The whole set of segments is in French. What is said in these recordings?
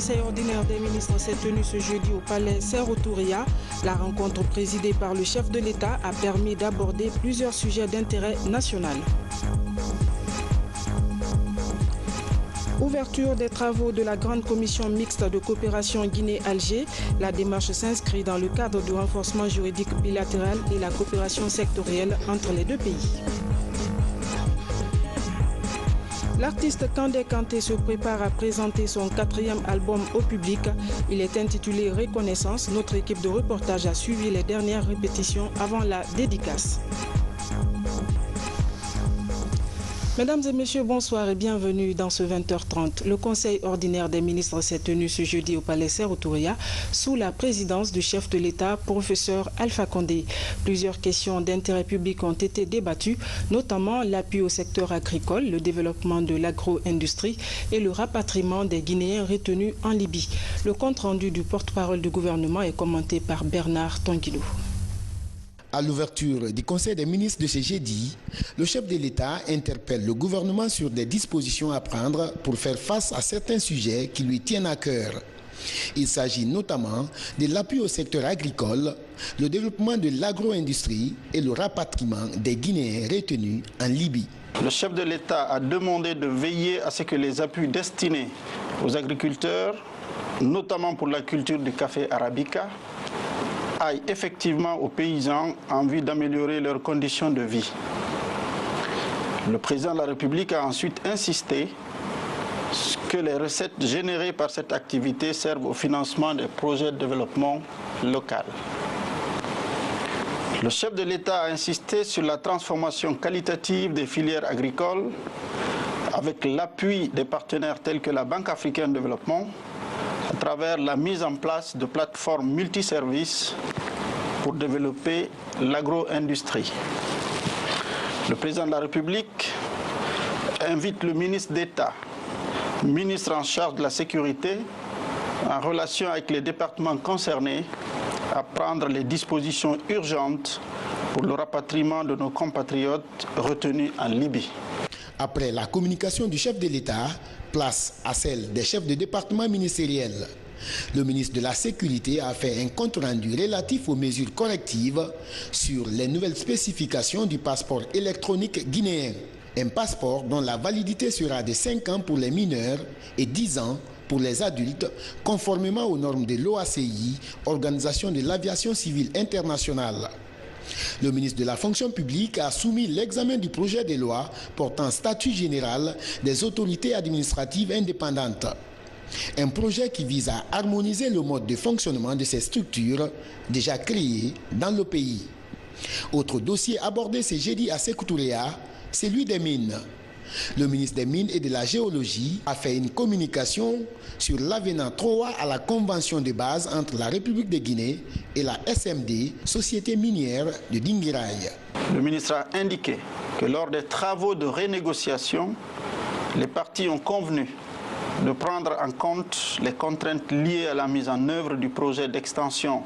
conseil ordinaire des ministres s'est tenu ce jeudi au palais Sékou Touré. La rencontre présidée par le chef de l'État a permis d'aborder plusieurs sujets d'intérêt national. Ouverture des travaux de la grande commission mixte de coopération Guinée-Alger. La démarche s'inscrit dans le cadre du renforcement juridique bilatéral et la coopération sectorielle entre les deux pays. L'artiste Kandé Kanté se prépare à présenter son 4e album au public. Il est intitulé Reconnaissance. Notre équipe de reportage a suivi les dernières répétitions avant la dédicace. Mesdames et messieurs, bonsoir et bienvenue dans ce 20h30. Le conseil ordinaire des ministres s'est tenu ce jeudi au palais Sékou Touré sous la présidence du chef de l'État, professeur Alpha Condé. Plusieurs questions d'intérêt public ont été débattues, notamment l'appui au secteur agricole, le développement de l'agro-industrie et le rapatriement des Guinéens retenus en Libye. Le compte-rendu du porte-parole du gouvernement est commenté par Bernard Tonguilou. À l'ouverture du Conseil des ministres de ce jeudi, le chef de l'État interpelle le gouvernement sur des dispositions à prendre pour faire face à certains sujets qui lui tiennent à cœur. Il s'agit notamment de l'appui au secteur agricole, le développement de l'agro-industrie et le rapatriement des Guinéens retenus en Libye. Le chef de l'État a demandé de veiller à ce que les appuis destinés aux agriculteurs, notamment pour la culture du café arabica, aillent effectivement aux paysans en vue d'améliorer leurs conditions de vie. Le président de la République a ensuite insisté que les recettes générées par cette activité servent au financement des projets de développement local. Le chef de l'État a insisté sur la transformation qualitative des filières agricoles avec l'appui des partenaires tels que la Banque africaine de développement, à travers la mise en place de plateformes multiservices pour développer l'agro-industrie. Le président de la République invite le ministre d'État, ministre en charge de la sécurité, en relation avec les départements concernés, à prendre les dispositions urgentes pour le rapatriement de nos compatriotes retenus en Libye. Après la communication du chef de l'État, place à celle des chefs de département ministériels. Le ministre de la Sécurité a fait un compte-rendu relatif aux mesures correctives sur les nouvelles spécifications du passeport électronique guinéen. Un passeport dont la validité sera de 5 ans pour les mineurs et 10 ans pour les adultes, conformément aux normes de l'OACI, Organisation de l'aviation civile internationale. Le ministre de la fonction publique a soumis l'examen du projet de loi portant statut général des autorités administratives indépendantes. Un projet qui vise à harmoniser le mode de fonctionnement de ces structures déjà créées dans le pays. Autre dossier abordé ce jeudi à Sékou Touré, celui des mines. Le ministre des Mines et de la Géologie a fait une communication sur l'avenant 3 à la convention de base entre la République de Guinée et la SMD, Société minière de Dinguiraye. Le ministre a indiqué que lors des travaux de renégociation, les parties ont convenu de prendre en compte les contraintes liées à la mise en œuvre du projet d'extension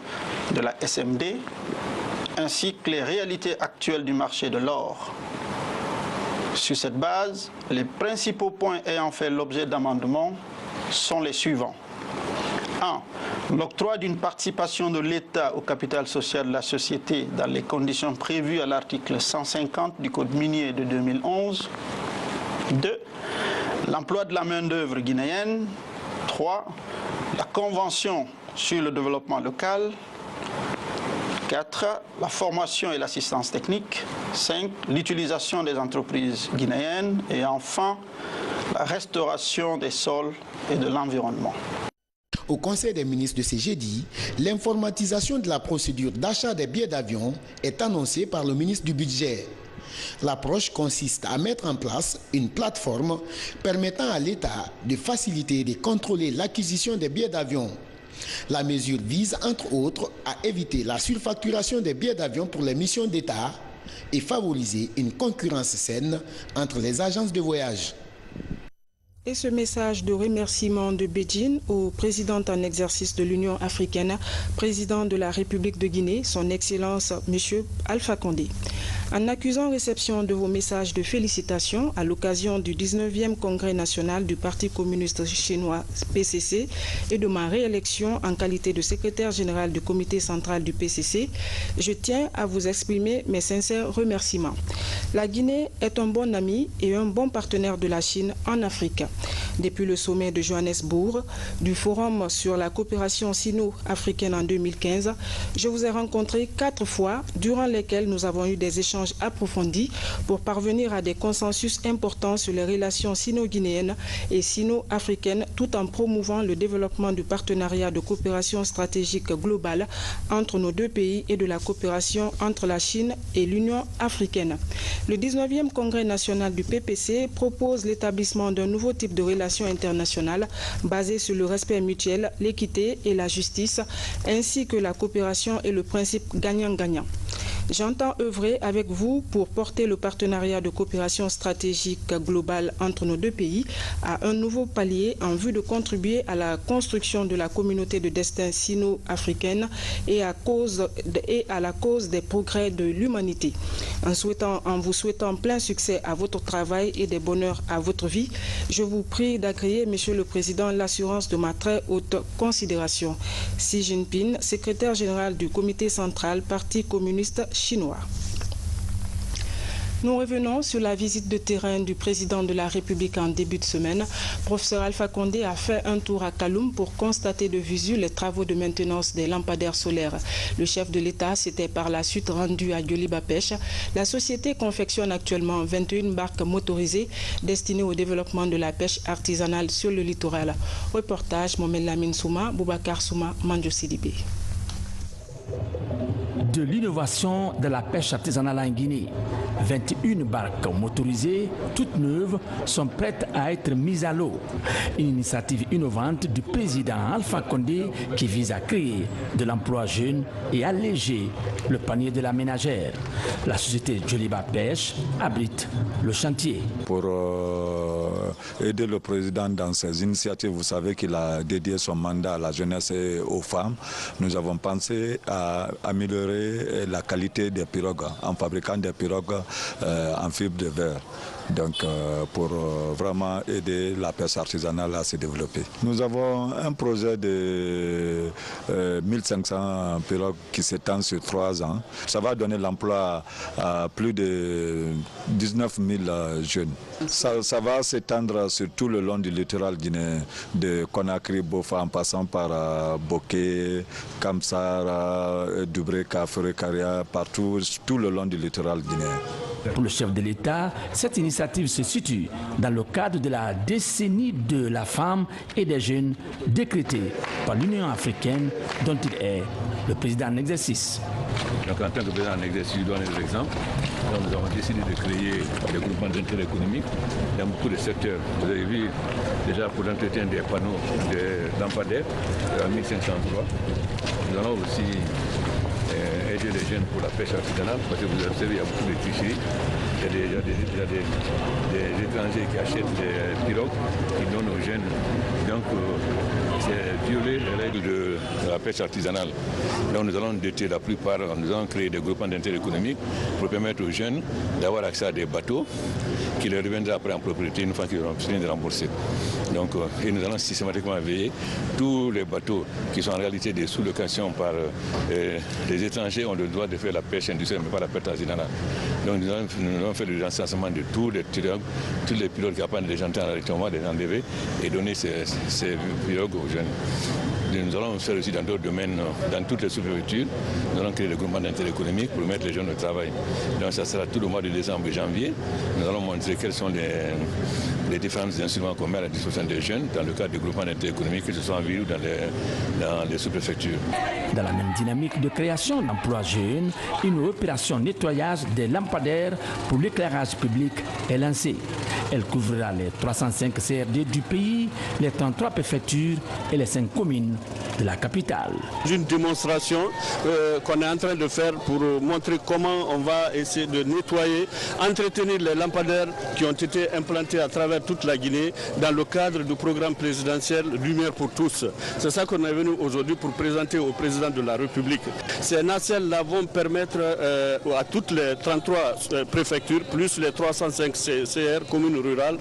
de la SMD, ainsi que les réalités actuelles du marché de l'or. Sur cette base, les principaux points ayant fait l'objet d'amendements sont les suivants. 1. L'octroi d'une participation de l'État au capital social de la société dans les conditions prévues à l'article 150 du Code minier de 2011. 2. L'emploi de la main-d'œuvre guinéenne. 3. La Convention sur le développement local. 4. La formation et l'assistance technique. 5. L'utilisation des entreprises guinéennes. Et enfin, la restauration des sols et de l'environnement. Au Conseil des ministres de ce jeudi, l'informatisation de la procédure d'achat des billets d'avion est annoncée par le ministre du Budget. L'approche consiste à mettre en place une plateforme permettant à l'État de faciliter et de contrôler l'acquisition des billets d'avion. La mesure vise, entre autres, à éviter la surfacturation des billets d'avion pour les missions d'État et favoriser une concurrence saine entre les agences de voyage. Et ce message de remerciement de Beijing au président en exercice de l'Union africaine, président de la République de Guinée, son Excellence M. Alpha Condé. En accusant réception de vos messages de félicitations à l'occasion du 19e Congrès national du Parti communiste chinois PCC et de ma réélection en qualité de secrétaire général du comité central du PCC, je tiens à vous exprimer mes sincères remerciements. La Guinée est un bon ami et un bon partenaire de la Chine en Afrique. Depuis le sommet de Johannesburg, du Forum sur la coopération sino-africaine en 2015, je vous ai rencontré 4 fois, durant lesquelles nous avons eu des échanges approfondis pour parvenir à des consensus importants sur les relations sino-guinéennes et sino-africaines, tout en promouvant le développement du partenariat de coopération stratégique globale entre nos deux pays et de la coopération entre la Chine et l'Union africaine. Le 19e Congrès national du PPC propose l'établissement d'un nouveau type de relations internationales basées sur le respect mutuel, l'équité et la justice, ainsi que la coopération et le principe gagnant-gagnant. J'entends œuvrer avec vous pour porter le partenariat de coopération stratégique globale entre nos deux pays à un nouveau palier en vue de contribuer à la construction de la communauté de destin sino-africaine et à la cause des progrès de l'humanité. En vous souhaitant plein succès à votre travail et des bonheurs à votre vie, je vous prie d'agréer, Monsieur le Président, l'assurance de ma très haute considération. Xi Jinping, secrétaire général du Comité central, Parti communiste chinois. Nous revenons sur la visite de terrain du président de la République en début de semaine. Professeur Alpha Condé a fait un tour à Kaloum pour constater de visu les travaux de maintenance des lampadaires solaires. Le chef de l'État s'était par la suite rendu à Djoliba Pêche. La société confectionne actuellement 21 barques motorisées destinées au développement de la pêche artisanale sur le littoral. Reportage Mohamed Lamine Souma, Boubacar Souma, Mandio Sidibé. De l'innovation de la pêche artisanale en Guinée. 21 barques motorisées, toutes neuves, sont prêtes à être mises à l'eau. Une initiative innovante du président Alpha Condé qui vise à créer de l'emploi jeune et alléger le panier de la ménagère. La société Djoliba Pêche abrite le chantier. Pour aider le président dans ses initiatives, vous savez qu'il a dédié son mandat à la jeunesse et aux femmes. Nous avons pensé à améliorer la qualité des pirogues en fabriquant des pirogues en fibre de verre. Donc pour vraiment aider la pêche artisanale à se développer. Nous avons un projet de 1500 pirogues qui s'étend sur 3 ans. Ça va donner l'emploi à plus de 19 000 jeunes. Ça va s'étendre sur tout le long du littoral guinéen, de Conakry, Bofa, en passant par Boké, Kamsara, Dubreka, Ferekaria, partout, tout le long du littoral guinéen. Pour le chef de l'État, cette initiative se situe dans le cadre de la décennie de la femme et des jeunes décrétée par l'Union africaine dont il est le président en exercice. Donc en tant que président en exercice, je donne des exemples. Donc, nous avons décidé de créer des groupements d'intérêt économique dans beaucoup de secteurs. Vous avez vu déjà pour l'entretien des panneaux des lampadaires, 1503. Nous allons aussi aider les jeunes pour la pêche artisanale, parce que vous observez, il y a beaucoup de tricheries. Il y a des étrangers qui achètent des pirogues, qui donnent aux jeunes. Donc, c'est violer les règles de la pêche artisanale. Donc, nous allons doter la plupart, nous allons créer des groupements d'intérêt économique pour permettre aux jeunes d'avoir accès à des bateaux qui leur reviendront après en propriété une fois qu'ils auront fini de rembourser. Donc, et nous allons systématiquement veiller tous les bateaux qui sont en réalité des sous-locations par les étrangers ont le droit de faire la pêche industrielle, mais pas la pêche artisanale. Donc, nous allons faire le recensement de tous les pirogues qui apprennent des gens à l'arrêtement, des enlever et donner ces pirogues aux jeunes. Nous allons faire aussi dans d'autres domaines, dans toutes les sous-préfectures, nous allons créer des groupements d'intérêt économique pour mettre les jeunes au travail. Donc ça sera tout le mois de décembre et janvier. Nous allons montrer quels sont les différents instruments qu'on met à la disposition des jeunes dans le cadre du groupement d'intérêt économique, que ce soit en ville ou dans les sous-préfectures. Dans la même dynamique de création d'emplois jeunes, une opération nettoyage des lampadaires pour l'éclairage public est lancée. Elle couvrira les 305 CRD du pays, les 33 préfectures et les 5 communes de la capitale. Une démonstration qu'on est en train de faire pour montrer comment on va essayer de nettoyer, entretenir les lampadaires qui ont été implantés à travers toute la Guinée dans le cadre du programme présidentiel Lumière pour tous. C'est ça qu'on est venu aujourd'hui pour présenter au président de la République. Ces nacelles-là vont permettre à toutes les 33 préfectures, plus les 305 CR, communes rurales,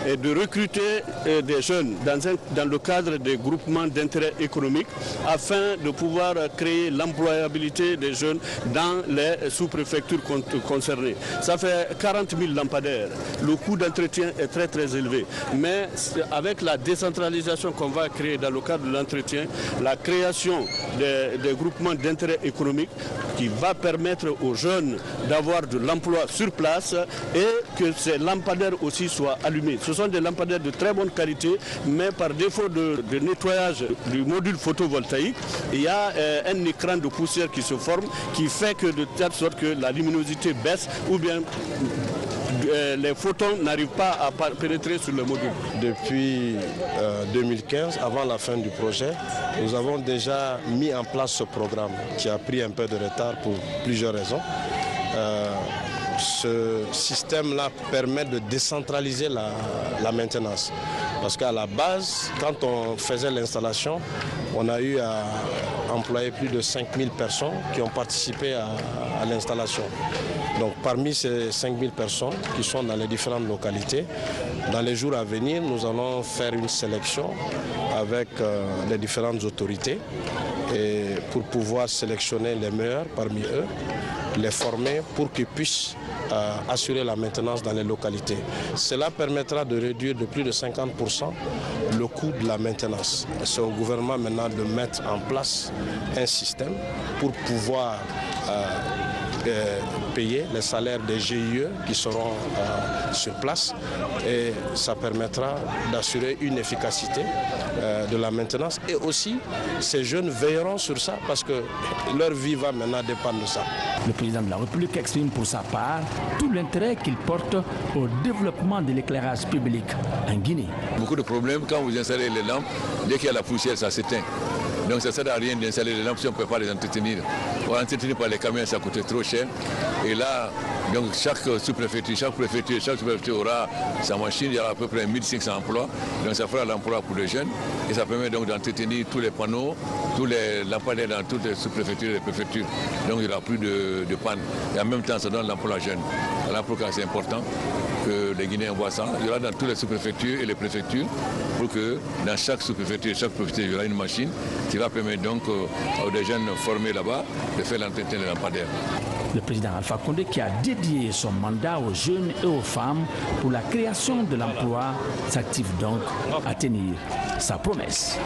de recruter des jeunes dans le cadre des groupements d'intérêt économique afin de pouvoir créer l'employabilité des jeunes dans les sous-préfectures concernées. Ça fait 40 000 lampadaires. Le coût d'entretien est très très élevé. Mais avec la décentralisation qu'on va créer dans le cadre de l'entretien, la création des groupements d'intérêt économique qui va permettre aux jeunes d'avoir de l'emploi sur place et que ces lampadaires aussi soient allumés. Ce sont des lampadaires de très bonne qualité, mais par défaut de nettoyage du module photovoltaïque, il y a un écran de poussière qui se forme qui fait que de telle sorte que la luminosité baisse ou bien les photons n'arrivent pas à pénétrer sur le module. Depuis 2015, avant la fin du projet, nous avons déjà mis en place ce programme qui a pris un peu de retard pour plusieurs raisons. Ce système-là permet de décentraliser la maintenance. Parce qu'à la base, quand on faisait l'installation, on a eu à employer plus de 5000 personnes qui ont participé à l'installation. Donc parmi ces 5000 personnes qui sont dans les différentes localités, dans les jours à venir, nous allons faire une sélection avec les différentes autorités et pour pouvoir sélectionner les meilleurs parmi eux, les former pour qu'ils puissent assurer la maintenance dans les localités. Cela permettra de réduire de plus de 50% le coût de la maintenance. C'est au gouvernement maintenant de mettre en place un système pour pouvoir payer les salaires des GIE qui seront sur place et ça permettra d'assurer une efficacité de la maintenance et aussi ces jeunes veilleront sur ça parce que leur vie va maintenant dépendre de ça. Le président de la République exprime pour sa part tout l'intérêt qu'il porte au développement de l'éclairage public en Guinée. Beaucoup de problèmes quand vous installez les lampes, dès qu'il y a la poussière, ça s'éteint. Donc ça ne sert à rien d'installer les lampes si on ne peut pas les entretenir. Pour entretenir par les camions, ça coûte trop cher. Et là, donc chaque sous-préfecture, chaque sous-préfecture aura sa machine, il y aura à peu près 1500 emplois. Donc ça fera l'emploi pour les jeunes. Et ça permet donc d'entretenir tous les panneaux, tous les lampadaires dans toutes les sous-préfectures et les préfectures. Donc il n'y aura plus de panne. Et en même temps, ça donne l'emploi jeune. L'emploi, c'est important que les Guinéens voient ça. Il y aura dans toutes les sous-préfectures et les préfectures pour que dans chaque sous-préfecture et chaque préfecture, il y aura une machine qui va permettre donc aux des jeunes formés là-bas de faire l'entretien des lampadaires. Le président Alpha Condé qui a dédié son mandat aux jeunes et aux femmes pour la création de l'emploi s'active donc à tenir sa promesse.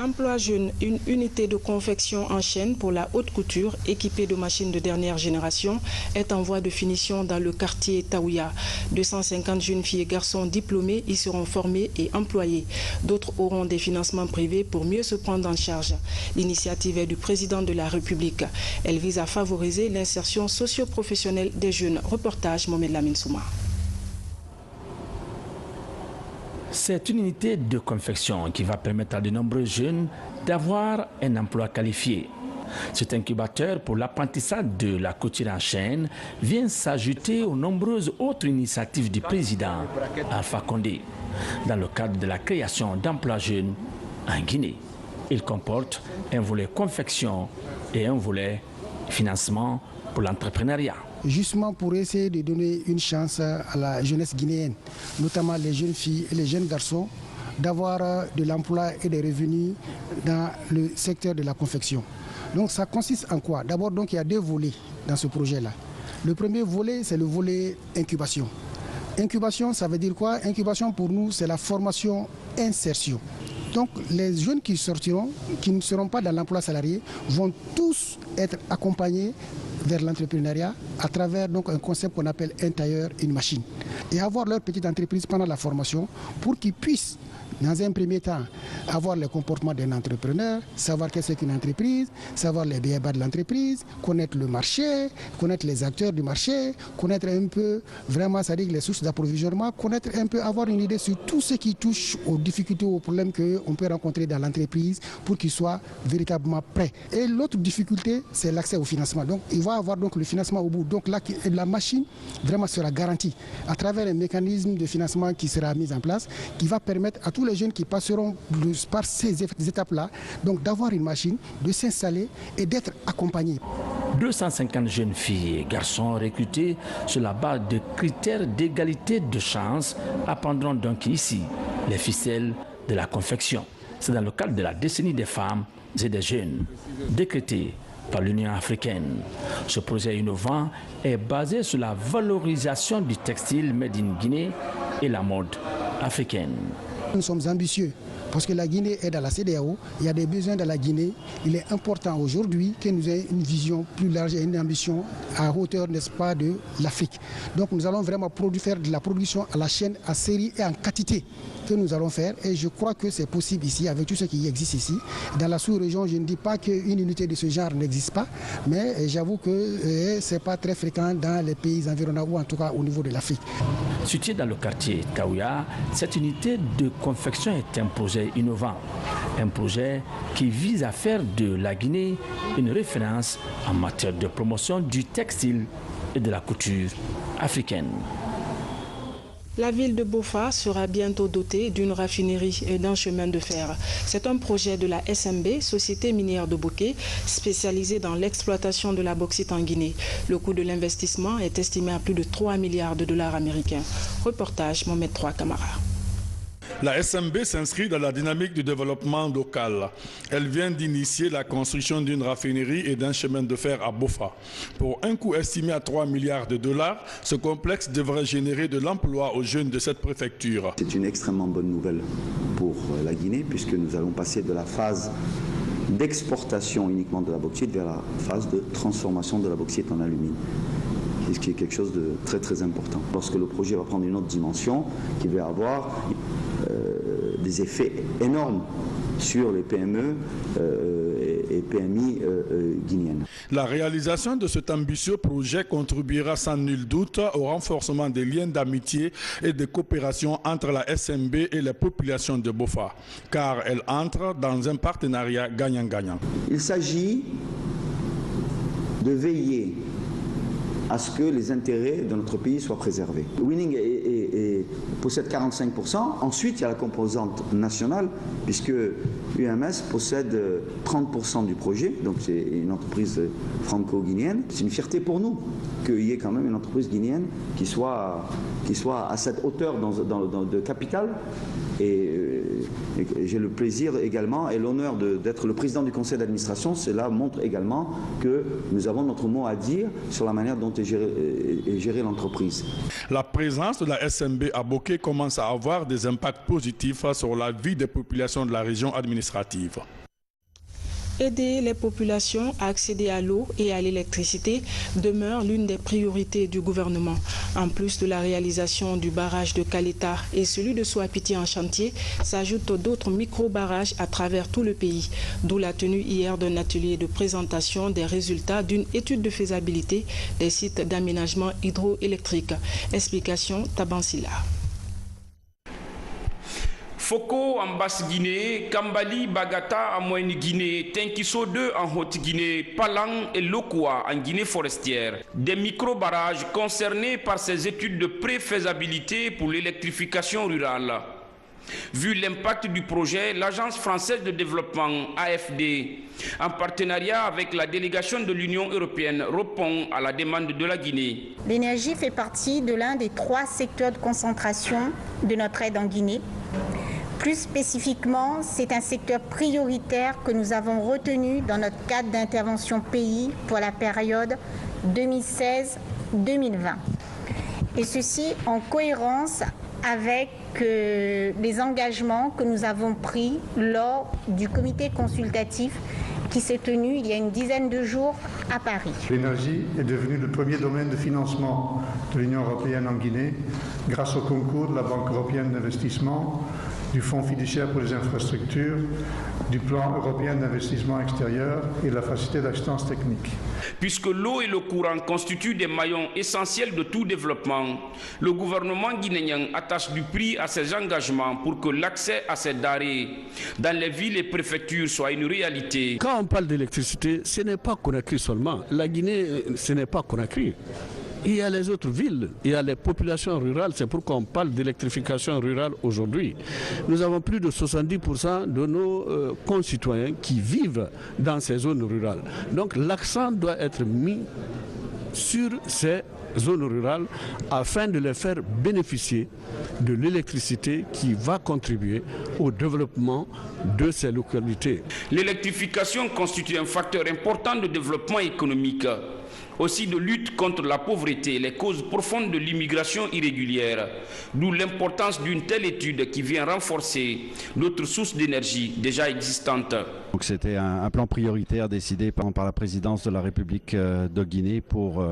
Emploi jeune, une unité de confection en chaîne pour la haute couture équipée de machines de dernière génération est en voie de finition dans le quartier Taouya. 250 jeunes filles et garçons diplômés y seront formés et employés. D'autres auront des financements privés pour mieux se prendre en charge. L'initiative est du président de la République. Elle vise à favoriser l'insertion socio-professionnelle des jeunes. Reportage Mohamed Lamine Souma. C'est une unité de confection qui va permettre à de nombreux jeunes d'avoir un emploi qualifié. Cet incubateur pour l'apprentissage de la couture en chaîne vient s'ajouter aux nombreuses autres initiatives du président Alpha Condé dans le cadre de la création d'emplois jeunes en Guinée. Il comporte un volet confection et un volet financement pour l'entrepreneuriat. Justement pour essayer de donner une chance à la jeunesse guinéenne, notamment les jeunes filles et les jeunes garçons, d'avoir de l'emploi et des revenus dans le secteur de la confection. Donc ça consiste en quoi? D'abord, donc il y a deux volets dans ce projet-là. Le premier volet, c'est le volet incubation. Incubation, ça veut dire quoi? Incubation pour nous, c'est la formation insertion. Donc les jeunes qui sortiront, qui ne seront pas dans l'emploi salarié, vont tous être accompagnés vers l'entrepreneuriat à travers donc un concept qu'on appelle un tailleur, une machine. Et avoir leur petite entreprise pendant la formation pour qu'ils puissent Dans un premier temps, avoir le comportement d'un entrepreneur, savoir qu'est-ce qu'une entreprise, savoir les b.a-ba de l'entreprise, connaître le marché, connaître les acteurs du marché, connaître un peu vraiment, c'est-à-dire les sources d'approvisionnement, connaître un peu, avoir une idée sur tout ce qui touche aux difficultés, aux problèmes qu'on peut rencontrer dans l'entreprise pour qu'il soit véritablement prêt. Et l'autre difficulté, c'est l'accès au financement. Donc il va avoir donc le financement au bout. Donc là, la machine vraiment sera garantie à travers un mécanisme de financement qui sera mis en place, qui va permettre à tous les jeunes qui passeront par ces étapes-là, donc d'avoir une machine, de s'installer et d'être accompagnés. 250 jeunes filles et garçons recrutés sur la base de critères d'égalité de chance apprendront donc ici les ficelles de la confection. C'est dans le cadre de la décennie des femmes et des jeunes, décrétée par l'Union africaine. Ce projet innovant est basé sur la valorisation du textile made in Guinée et la mode africaine. Nous sommes ambitieux parce que la Guinée est dans la CEDEAO, il y a des besoins dans la Guinée. Il est important aujourd'hui que nous ayons une vision plus large et une ambition à hauteur, n'est-ce pas, de l'Afrique. Donc nous allons vraiment faire de la production à la chaîne, à série et en quantité que nous allons faire. Et je crois que c'est possible ici, avec tout ce qui existe ici. Dans la sous-région, je ne dis pas qu'une unité de ce genre n'existe pas, mais j'avoue que ce n'est pas très fréquent dans les pays environnants ou en tout cas au niveau de l'Afrique. Située dans le quartier Taouya, cette unité de confection est un projet innovant. Un projet qui vise à faire de la Guinée une référence en matière de promotion du textile et de la couture africaine. La ville de Bofa sera bientôt dotée d'une raffinerie et d'un chemin de fer. C'est un projet de la SMB, Société minière de Bouquet, spécialisée dans l'exploitation de la bauxite en Guinée. Le coût de l'investissement est estimé à plus de 3 milliards de dollars américains. Reportage Mohamed III Camara. La SMB s'inscrit dans la dynamique du développement local. Elle vient d'initier la construction d'une raffinerie et d'un chemin de fer à Bofa. Pour un coût estimé à 3 milliards de dollars, ce complexe devrait générer de l'emploi aux jeunes de cette préfecture. C'est une extrêmement bonne nouvelle pour la Guinée puisque nous allons passer de la phase d'exportation uniquement de la bauxite vers la phase de transformation de la bauxite en alumine. Ce qui est quelque chose de très très important. Lorsque le projet va prendre une autre dimension, qui va avoir des effets énormes sur les PME et PMI guinéennes. La réalisation de cet ambitieux projet contribuera sans nul doute au renforcement des liens d'amitié et de coopération entre la SMB et les populations de Bofa, car elle entre dans un partenariat gagnant-gagnant. Il s'agit de veiller à ce que les intérêts de notre pays soient préservés. Winning possède 45%. Ensuite, il y a la composante nationale, puisque UMS possède 30% du projet. Donc, c'est une entreprise franco-guinéenne. C'est une fierté pour nous qu'il y ait quand même une entreprise guinéenne qui soit à cette hauteur de capital. Et j'ai le plaisir également et l'honneur d'être le président du conseil d'administration. Cela montre également que nous avons notre mot à dire sur la manière dont est gérée l'entreprise. La présence de la SMB à Bouquet commence à avoir des impacts positifs sur la vie des populations de la région administrative. Aider les populations à accéder à l'eau et à l'électricité demeure l'une des priorités du gouvernement. En plus de la réalisation du barrage de Kaleta et celui de Souapiti en chantier, s'ajoutent d'autres micro-barrages à travers tout le pays, d'où la tenue hier d'un atelier de présentation des résultats d'une étude de faisabilité des sites d'aménagement hydroélectrique. Explication Tabansila. Foko en Basse-Guinée, Kambali, Bagata en Moyenne-Guinée, Tenkiso 2 en Haute-Guinée, Palang et Lokwa en Guinée forestière. Des micro-barrages concernés par ces études de préfaisabilité pour l'électrification rurale. Vu l'impact du projet, l'Agence française de développement, AFD, en partenariat avec la délégation de l'Union européenne, répond à la demande de la Guinée. L'énergie fait partie de l'un des 3 secteurs de concentration de notre aide en Guinée. Plus spécifiquement, c'est un secteur prioritaire que nous avons retenu dans notre cadre d'intervention pays pour la période 2016-2020. Et ceci en cohérence avec les engagements que nous avons pris lors du comité consultatif qui s'est tenu il y a une dizaine de jours à Paris. L'énergie est devenue le premier domaine de financement de l'Union européenne en Guinée grâce au concours de la Banque européenne d'investissement du Fonds fiduciaire pour les infrastructures, du plan européen d'investissement extérieur et de la facilité d'assistance technique. Puisque l'eau et le courant constituent des maillons essentiels de tout développement, le gouvernement guinéen attache du prix à ses engagements pour que l'accès à ces denrées dans les villes et préfectures soit une réalité. Quand on parle d'électricité, ce n'est pas Conakry seulement. La Guinée, ce n'est pas Conakry. Il y a les autres villes, il y a les populations rurales, c'est pourquoi on parle d'électrification rurale aujourd'hui. Nous avons plus de 70% de nos concitoyens qui vivent dans ces zones rurales. Donc l'accent doit être mis sur ces zones rurales afin de les faire bénéficier de l'électricité qui va contribuer au développement de ces localités. L'électrification constitue un facteur important de développement économique, aussi de lutte contre la pauvreté et les causes profondes de l'immigration irrégulière, d'où l'importance d'une telle étude qui vient renforcer d'autres sources d'énergie déjà existantes. C'était un plan prioritaire décidé par la présidence de la République de Guinée pour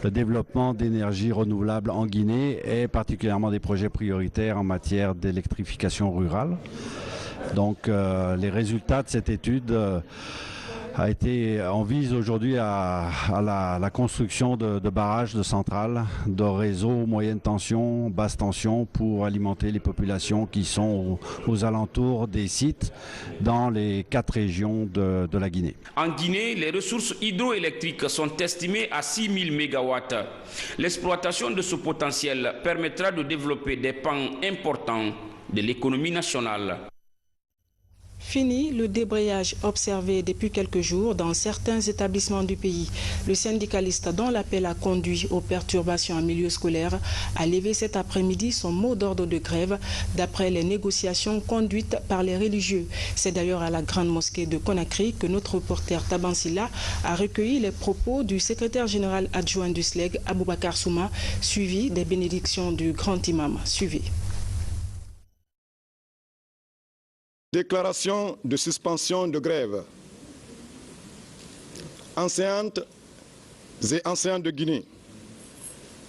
le développement d'énergie renouvelable en Guinée et particulièrement des projets prioritaires en matière d'électrification rurale. Donc les résultats de cette étude on vise aujourd'hui à la construction de barrages, de centrales, de réseaux moyenne tension, basse tension pour alimenter les populations qui sont aux alentours des sites dans les 4 régions de la Guinée. En Guinée, les ressources hydroélectriques sont estimées à 6 000 MW. L'exploitation de ce potentiel permettra de développer des pans importants de l'économie nationale. Fini le débrayage observé depuis quelques jours dans certains établissements du pays. Le syndicaliste dont l'appel a conduit aux perturbations en milieu scolaire a levé cet après-midi son mot d'ordre de grève d'après les négociations conduites par les religieux. C'est d'ailleurs à la grande mosquée de Conakry que notre reporter Tabansila a recueilli les propos du secrétaire général adjoint du SLEG, Aboubakar Souma, suivi des bénédictions du grand imam. Suivi. Déclaration de suspension de grève. Enseignantes et enseignants de Guinée,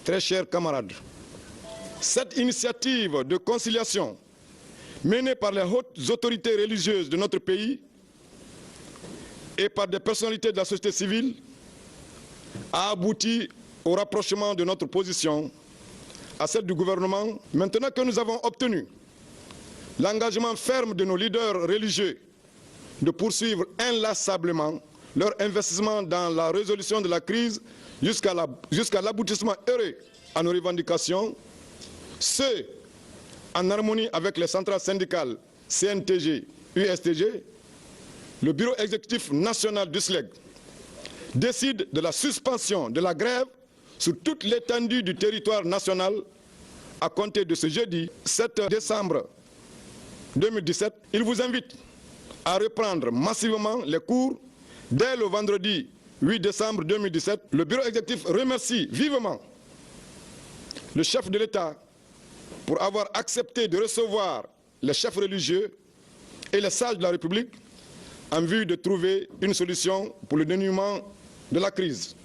très chers camarades, cette initiative de conciliation menée par les hautes autorités religieuses de notre pays et par des personnalités de la société civile a abouti au rapprochement de notre position à celle du gouvernement. Maintenant que nous avons obtenu l'engagement ferme de nos leaders religieux de poursuivre inlassablement leur investissement dans la résolution de la crise jusqu'à l'aboutissement heureux à nos revendications, ce en harmonie avec les centrales syndicales CNTG, USTG, le bureau exécutif national du SLEG décide de la suspension de la grève sur toute l'étendue du territoire national à compter de ce jeudi 7 décembre 2017, il vous invite à reprendre massivement les cours dès le vendredi 8 décembre 2017. Le bureau exécutif remercie vivement le chef de l'État pour avoir accepté de recevoir les chefs religieux et les sages de la République en vue de trouver une solution pour le dénouement de la crise.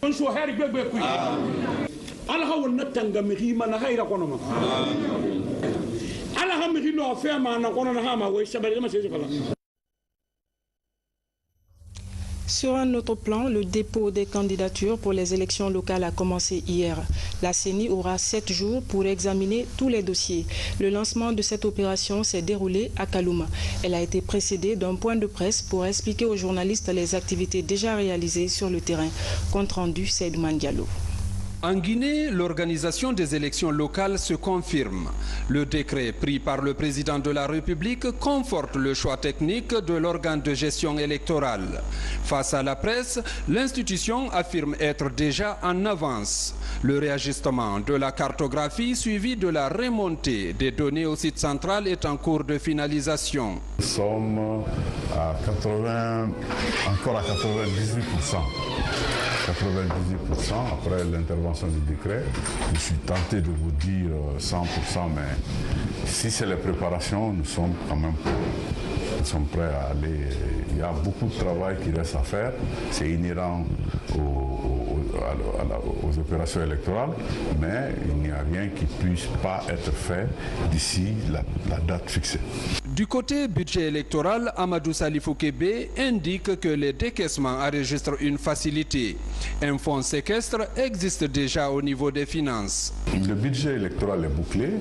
Sur un autre plan, le dépôt des candidatures pour les élections locales a commencé hier. La CENI aura 7 jours pour examiner tous les dossiers. Le lancement de cette opération s'est déroulé à Kalouma. Elle a été précédée d'un point de presse pour expliquer aux journalistes les activités déjà réalisées sur le terrain. Compte rendu, Seydouman Diallo. En Guinée, l'organisation des élections locales se confirme. Le décret pris par le président de la République conforte le choix technique de l'organe de gestion électorale. Face à la presse, l'institution affirme être déjà en avance. Le réajustement de la cartographie suivi de la remontée des données au site central est en cours de finalisation. Nous sommes à 98%. 98% après l'intervention du décret. Je suis tenté de vous dire 100%, mais si c'est les préparations, nous sommes quand même nous sommes prêts à aller. Il y a beaucoup de travail qui reste à faire. C'est inhérent aux opérations électorales, mais il n'y a rien qui ne puisse pas être fait d'ici la date fixée. Du côté budget électoral, Amadou Salifou Kébé indique que les décaissements enregistrent une facilité. Un fonds séquestre existe déjà au niveau des finances. Le budget électoral est bouclé.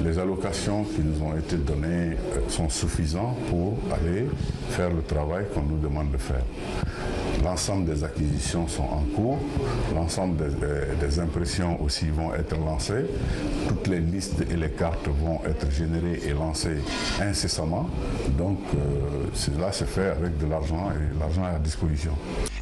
Les allocations qui nous ont été données sont suffisantes pour aller faire le travail qu'on nous demande de faire. L'ensemble des acquisitions sont en cours, l'ensemble des impressions aussi vont être lancées, toutes les listes et les cartes vont être générées et lancées incessamment. Donc cela se fait avec de l'argent et l'argent est à disposition.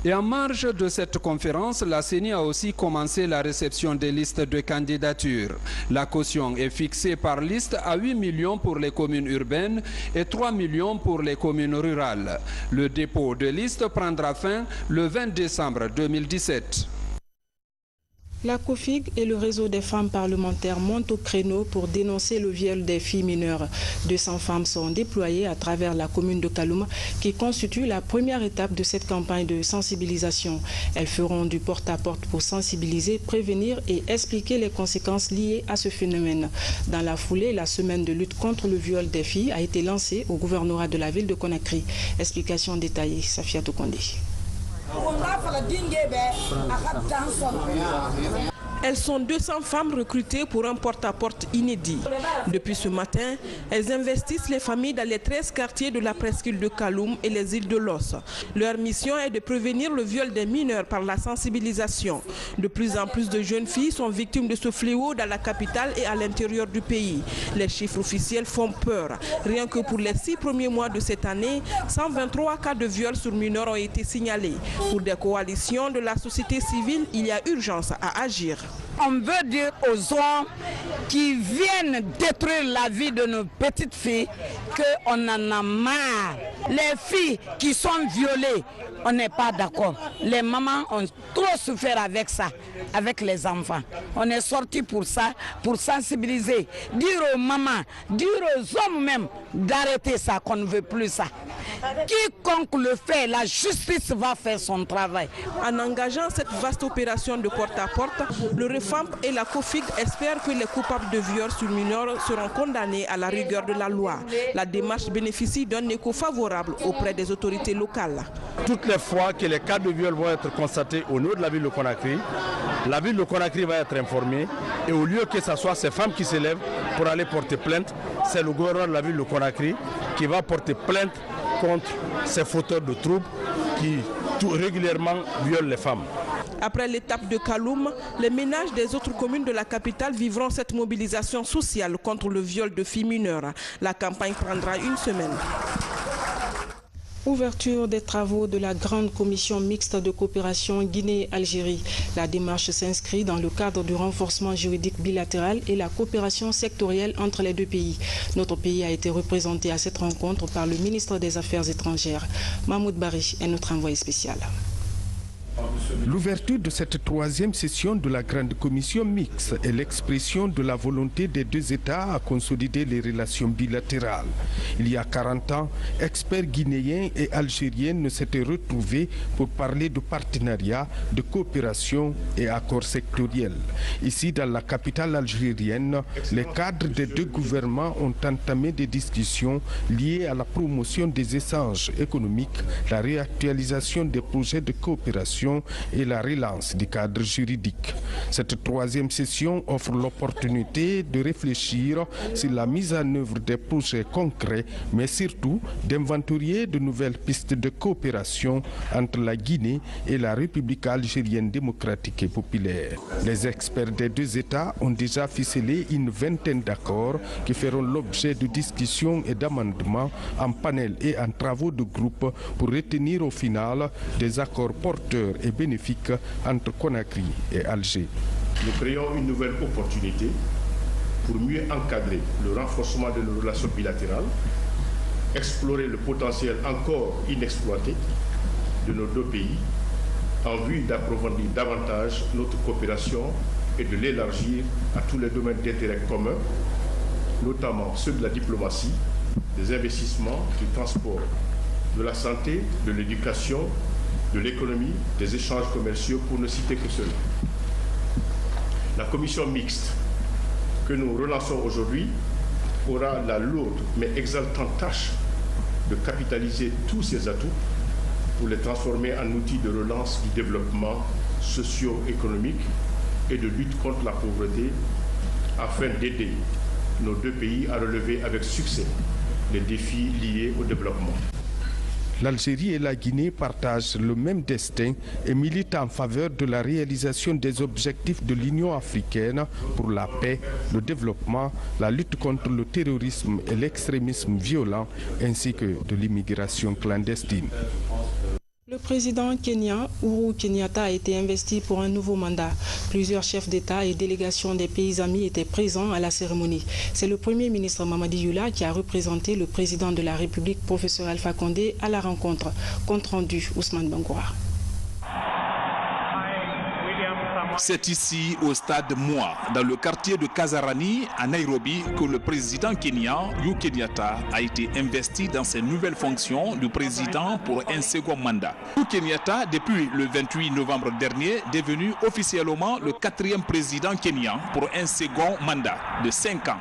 Et en marge de cette conférence, la CENI a aussi commencé la réception des listes de candidatures. La caution est fixée par liste à 8 millions pour les communes urbaines et 3 millions pour les communes rurales. Le dépôt de liste prendra fin le 20 décembre 2017. La COFIG et le réseau des femmes parlementaires montent au créneau pour dénoncer le viol des filles mineures. 200 femmes sont déployées à travers la commune de Kaloum qui constitue la première étape de cette campagne de sensibilisation. Elles feront du porte-à-porte pour sensibiliser, prévenir et expliquer les conséquences liées à ce phénomène. Dans la foulée, la semaine de lutte contre le viol des filles a été lancée au gouvernorat de la ville de Conakry. Explication détaillée, Safia Tokondé. Elles sont 200 femmes recrutées pour un porte-à-porte inédit. Depuis ce matin, elles investissent les familles dans les 13 quartiers de la presqu'île de Kaloum et les îles de Los. Leur mission est de prévenir le viol des mineurs par la sensibilisation. De plus en plus de jeunes filles sont victimes de ce fléau dans la capitale et à l'intérieur du pays. Les chiffres officiels font peur. Rien que pour les 6 premiers mois de cette année, 123 cas de viol sur mineurs ont été signalés. Pour des coalitions de la société civile, il y a urgence à agir. On veut dire aux hommes qui viennent détruire la vie de nos petites filles qu'on en a marre. Les filles qui sont violées, on n'est pas d'accord. Les mamans ont trop souffert avec ça, avec les enfants. On est sorti pour ça, pour sensibiliser, dire aux mamans, dire aux hommes même d'arrêter ça, qu'on ne veut plus ça. Quiconque le fait, la justice va faire son travail. En engageant cette vaste opération de porte-à-porte, le REFAMP et la COFIG espèrent que les coupables de viol sur mineurs seront condamnés à la rigueur de la loi. La démarche bénéficie d'un écho favorable auprès des autorités locales. Toutes les fois que les cas de viol vont être constatés au niveau de la ville de Conakry, la ville de Conakry va être informée et au lieu que ce soit ces femmes qui s'élèvent pour aller porter plainte, c'est le gouverneur de la ville de Conakry qui va porter plainte contre ces fauteurs de troubles qui régulièrement violent les femmes. Après l'étape de Kaloum, les ménages des autres communes de la capitale vivront cette mobilisation sociale contre le viol de filles mineures. La campagne prendra une semaine. Ouverture des travaux de la grande commission mixte de coopération Guinée-Algérie. La démarche s'inscrit dans le cadre du renforcement juridique bilatéral et la coopération sectorielle entre les deux pays. Notre pays a été représenté à cette rencontre par le ministre des Affaires étrangères. Mahmoud Bari est notre envoyé spécial. L'ouverture de cette troisième session de la Grande Commission mixte est l'expression de la volonté des deux États à consolider les relations bilatérales. Il y a 40 ans, experts guinéens et algériens ne s'étaient retrouvés pour parler de partenariat, de coopération et accords sectoriels. Ici, dans la capitale algérienne, les cadres des deux gouvernements ont entamé des discussions liées à la promotion des échanges économiques, la réactualisation des projets de coopération et la relance du cadre juridique. Cette troisième session offre l'opportunité de réfléchir sur la mise en œuvre des projets concrets, mais surtout d'inventorier de nouvelles pistes de coopération entre la Guinée et la République algérienne démocratique et populaire. Les experts des deux États ont déjà ficelé une vingtaine d'accords qui feront l'objet de discussions et d'amendements en panel et en travaux de groupe pour retenir au final des accords porteurs et bénéfiques entre Conakry et Alger. Nous créons une nouvelle opportunité pour mieux encadrer le renforcement de nos relations bilatérales, explorer le potentiel encore inexploité de nos deux pays en vue d'approfondir davantage notre coopération et de l'élargir à tous les domaines d'intérêt commun, notamment ceux de la diplomatie, des investissements, du transport, de la santé, de l'éducation, de l'économie, des échanges commerciaux, pour ne citer que cela. La commission mixte que nous relançons aujourd'hui aura la lourde mais exaltante tâche de capitaliser tous ses atouts pour les transformer en outils de relance du développement socio-économique et de lutte contre la pauvreté afin d'aider nos deux pays à relever avec succès les défis liés au développement. L'Algérie et la Guinée partagent le même destin et militent en faveur de la réalisation des objectifs de l'Union africaine pour la paix, le développement, la lutte contre le terrorisme et l'extrémisme violent, ainsi que de l'immigration clandestine. Le président kenyan Uhuru Kenyatta a été investi pour un nouveau mandat. Plusieurs chefs d'État et délégations des pays amis étaient présents à la cérémonie. C'est le Premier ministre Mamadi Youla qui a représenté le président de la République, professeur Alpha Condé, à la rencontre. Compte rendu, Ousmane Bangoura. C'est ici, au stade Moi, dans le quartier de Kasarani, à Nairobi, que le président kenyan, Uhuru Kenyatta, a été investi dans ses nouvelles fonctions de président pour un second mandat. Uhuru Kenyatta, depuis le 28 novembre dernier, est devenu officiellement le 4e président kenyan pour un second mandat de 5 ans.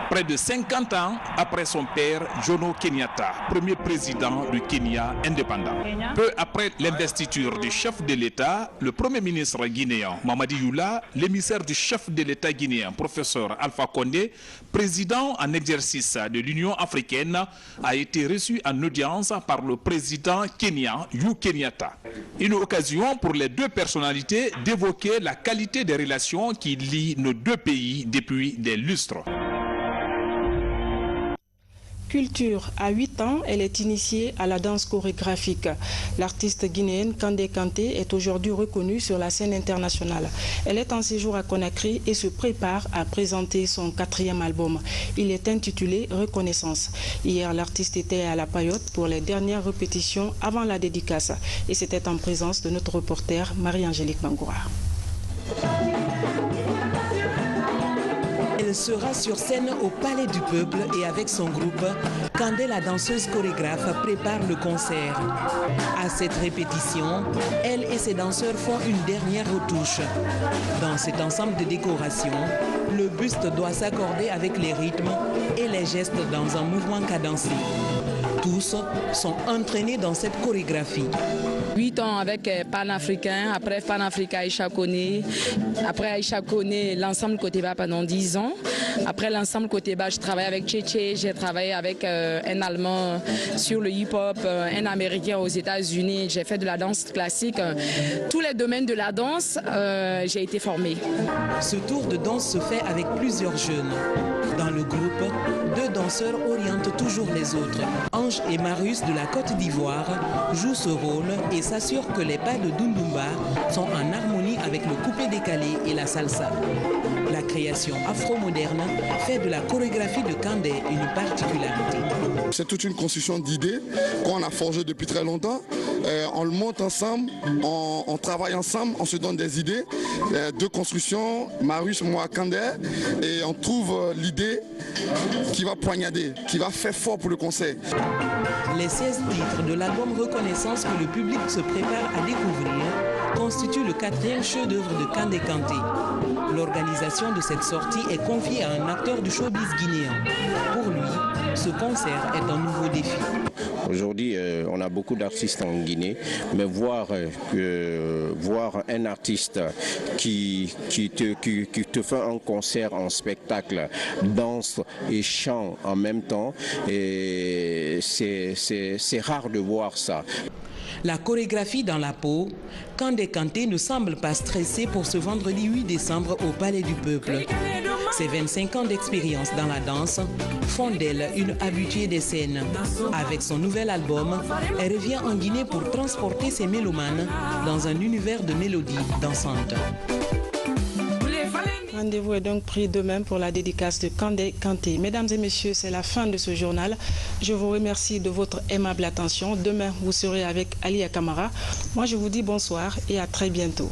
Près de 50 ans après son père, Jomo Kenyatta, premier président du Kenya indépendant. Peu après l'investiture du chef de l'État, le premier ministre guinéen, Mamadi Youla, l'émissaire du chef de l'État guinéen, professeur Alpha Condé, président en exercice de l'Union africaine, a été reçu en audience par le président kenyan, Uhuru Kenyatta. Une occasion pour les deux personnalités d'évoquer la qualité des relations qui lient nos deux pays depuis des lustres. Culture. À 8 ans, elle est initiée à la danse chorégraphique. L'artiste guinéenne Kandé Kanté est aujourd'hui reconnue sur la scène internationale. Elle est en séjour à Conakry et se prépare à présenter son 4e album. Il est intitulé Reconnaissance. Hier, l'artiste était à la Payotte pour les dernières répétitions avant la dédicace. Et c'était en présence de notre reporter Marie-Angélique Bangoura. Elle sera sur scène au Palais du Peuple et avec son groupe, Kandé la danseuse chorégraphe prépare le concert. À cette répétition, elle et ses danseurs font une dernière retouche. Dans cet ensemble de décorations, le buste doit s'accorder avec les rythmes et les gestes dans un mouvement cadencé. Tous sont entraînés dans cette chorégraphie. 8 ans avec Panafricain, après Panafrica Aïcha Koné, après Aïcha Koné, l'ensemble côté bas pendant 10 ans. Après l'ensemble côté bas, je travaille avec Tchétché, j'ai travaillé avec un Allemand sur le hip-hop, un Américain aux États-Unis, j'ai fait de la danse classique. Tous les domaines de la danse, j'ai été formée. Ce tour de danse se fait avec plusieurs jeunes. Dans le groupe, 2 danseurs orientent toujours les autres. Ange et Marius de la Côte d'Ivoire jouent ce rôle et s'assurent que les pas de Dundumba sont en harmonie avec le coupé décalé et la salsa. La création afro-moderne fait de la chorégraphie de Kandé une particularité. C'est toute une construction d'idées qu'on a forgées depuis très longtemps. On le monte ensemble, on travaille ensemble, on se donne des idées de construction, Marius, moi, Kandé, et on trouve l'idée qui va poignarder, qui va faire fort pour le concert. Les 16 titres de l'album Reconnaissance que le public se prépare à découvrir constituent le 4e chef-d'œuvre de Kandé Kanté. L'organisation de cette sortie est confiée à un acteur du showbiz guinéen. Pour lui, ce concert est un nouveau défi. Aujourd'hui, on a beaucoup d'artistes en Guinée, mais voir un artiste qui te fait un concert en spectacle, danse et chant en même temps, c'est rare de voir ça. La chorégraphie dans la peau, Kandé Kanté ne semble pas stressé pour ce vendredi 8 décembre au Palais du Peuple. Ses 25 ans d'expérience dans la danse font d'elle une habituée des scènes. Avec son nouvel album, elle revient en Guinée pour transporter ses mélomanes dans un univers de mélodies dansantes. Rendez-vous est donc pris demain pour la dédicace de Kandé Kanté. Mesdames et messieurs, c'est la fin de ce journal. Je vous remercie de votre aimable attention. Demain, vous serez avec Ali Akamara. Moi, je vous dis bonsoir et à très bientôt.